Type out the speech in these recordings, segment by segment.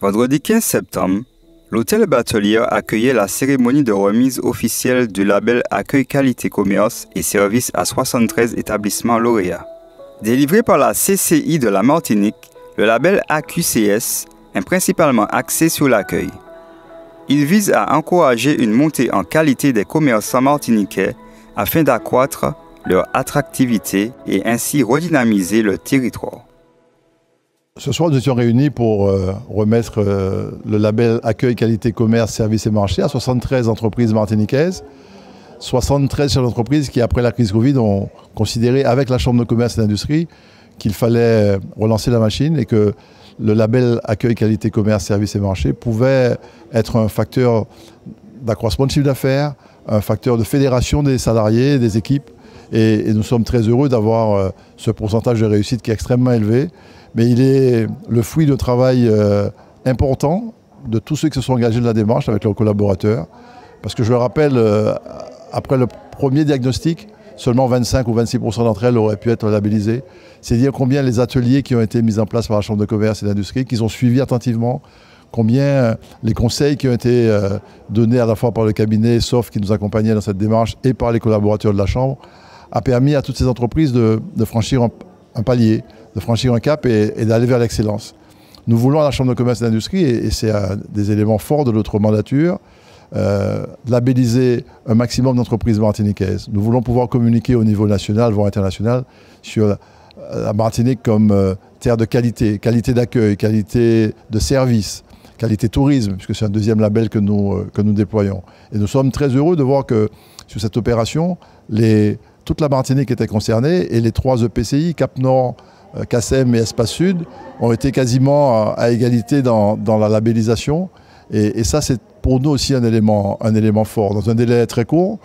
Vendredi 15 septembre, l'hôtel Batelier accueillait la cérémonie de remise officielle du label Accueil Qualité Commerce et Services à 73 établissements lauréats. Délivré par la CCI de la Martinique, le label AQCS est principalement axé sur l'accueil. Il vise à encourager une montée en qualité des commerçants martiniquais afin d'accroître leur attractivité et ainsi redynamiser le territoire. Ce soir, nous étions réunis pour remettre le label Accueil, Qualité, Commerce, Services et Marchés à 73 entreprises martiniquaises. 73 chefs d'entreprise qui, après la crise Covid, ont considéré avec la Chambre de commerce et d'industrie qu'il fallait relancer la machine et que le label Accueil, Qualité, Commerce, Services et Marchés pouvait être un facteur d'accroissement de chiffre d'affaires, un facteur de fédération des salariés, des équipes. Et nous sommes très heureux d'avoir ce pourcentage de réussite qui est extrêmement élevé. Mais il est le fruit d'un travail important de tous ceux qui se sont engagés dans la démarche avec leurs collaborateurs. Parce que je le rappelle, après le premier diagnostic, seulement 25 ou 26% d'entre elles auraient pu être labellisées. C'est dire combien les ateliers qui ont été mis en place par la Chambre de commerce et d'industrie, qu'ils ont suivis attentivement, combien les conseils qui ont été donnés à la fois par le cabinet SOF qui nous accompagnait dans cette démarche et par les collaborateurs de la Chambre, a permis à toutes ces entreprises de franchir un palier, de franchir un cap et d'aller vers l'excellence. Nous voulons à la Chambre de commerce et d'industrie, et c'est un des éléments forts de notre mandature, labelliser un maximum d'entreprises martiniquaises. Nous voulons pouvoir communiquer au niveau national, voire international, sur la Martinique comme terre de qualité, qualité d'accueil, qualité de service, qualité tourisme, puisque c'est un deuxième label que nous déployons. Et nous sommes très heureux de voir que sur cette opération, toute la Martinique était concernée et les 3 EPCI, Cap-Nord, CACEM et Espace Sud, ont été quasiment à égalité dans la labellisation. Et ça, c'est pour nous aussi un élément fort. Dans un délai très court,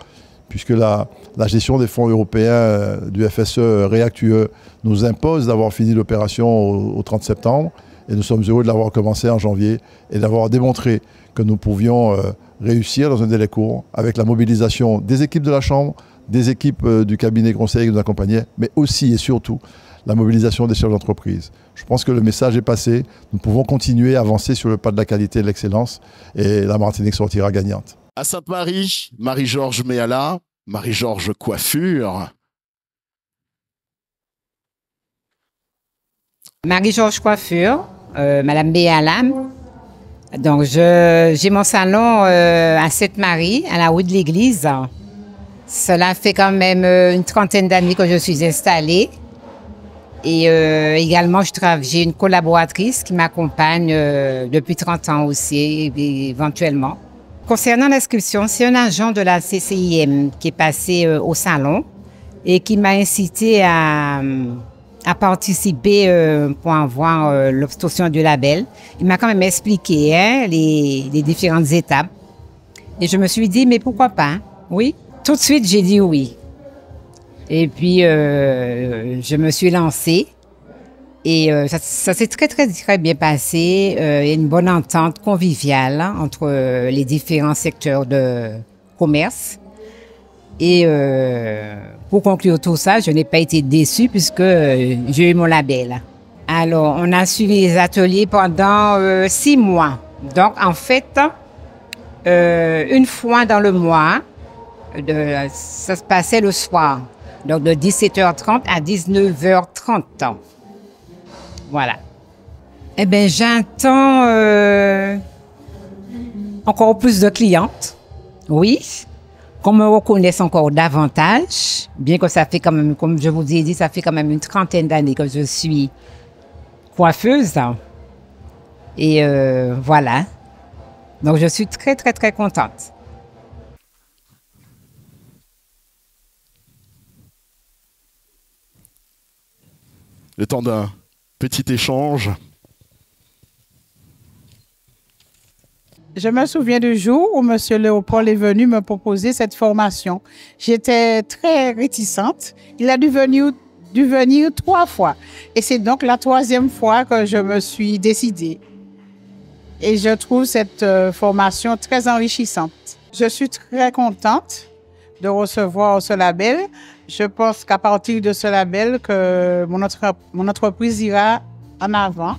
puisque la gestion des fonds européens du FSE REACT-UE nous impose d'avoir fini l'opération au 30 septembre. Et nous sommes heureux de l'avoir commencé en janvier et d'avoir démontré que nous pouvions réussir dans un délai court avec la mobilisation des équipes de la Chambre, des équipes du cabinet conseil qui nous accompagnaient, mais aussi et surtout la mobilisation des chefs d'entreprise. Je pense que le message est passé. Nous pouvons continuer à avancer sur le pas de la qualité et de l'excellence et la Martinique sortira gagnante. À Sainte-Marie, Marie-Georges Méala, Marie-Georges Coiffure. Marie-Georges Coiffure, Madame Béala. Donc, j'ai mon salon à Sainte-Marie, à la rue de l'Église. Cela fait quand même une trentaine d'années que je suis installée. Et également, j'ai une collaboratrice qui m'accompagne depuis 30 ans aussi, éventuellement. Concernant l'inscription, c'est un agent de la CCIM qui est passé au salon et qui m'a incité à participer pour avoir l'obtention du label. Il m'a quand même expliqué les différentes étapes. Et je me suis dit, mais pourquoi pas? Oui. Tout de suite, j'ai dit oui. Et puis, je me suis lancée. Et ça s'est très bien passé. Il y a une bonne entente conviviale entre les différents secteurs de commerce. Et pour conclure tout ça, je n'ai pas été déçue puisque j'ai eu mon label. Alors, on a suivi les ateliers pendant 6 mois. Donc, en fait, une fois dans le mois, ça se passait le soir. Donc, de 17h30 à 19h30. Voilà. Eh bien, j'attends encore plus de clientes. Oui. Qu'on me reconnaisse encore davantage. Bien que ça fait quand même, comme je vous ai dit, ça fait quand même une trentaine d'années que je suis coiffeuse. Et voilà. Donc, je suis très contente. Le temps d'un petit échange. Je me souviens du jour où M. Léopold est venu me proposer cette formation. J'étais très réticente. Il a dû venir 3 fois. Et c'est donc la 3e fois que je me suis décidée. Et je trouve cette formation très enrichissante. Je suis très contente de recevoir ce label. Je pense qu'à partir de ce label, que mon entreprise ira en avant.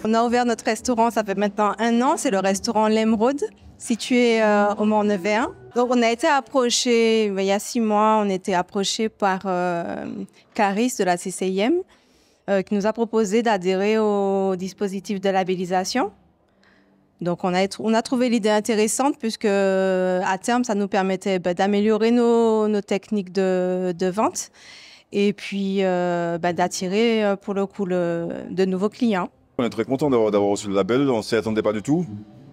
On a ouvert notre restaurant, ça fait maintenant 1 an. C'est le restaurant L'Emeraude, situé au Mont-Nevers. Donc, on a été approché, il y a 6 mois, on a été approché par Caris de la CCIM, qui nous a proposé d'adhérer au dispositif de labellisation. Donc, on a trouvé l'idée intéressante puisque, à terme, ça nous permettait d'améliorer nos techniques de vente et puis d'attirer, pour le coup, de nouveaux clients. On est très content d'avoir reçu le label, on ne s'y attendait pas du tout.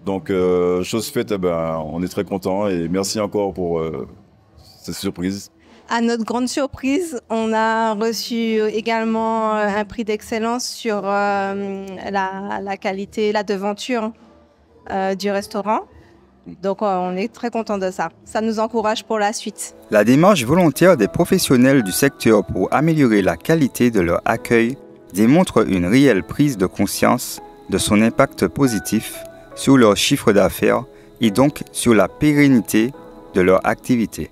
Donc, chose faite, on est très content et merci encore pour cette surprise. À notre grande surprise, on a reçu également un prix d'excellence sur la qualité, la devanture du restaurant. Donc, on est très content de ça. Ça nous encourage pour la suite. La démarche volontaire des professionnels du secteur pour améliorer la qualité de leur accueil démontre une réelle prise de conscience de son impact positif sur leur chiffre d'affaires et donc sur la pérennité de leur activité.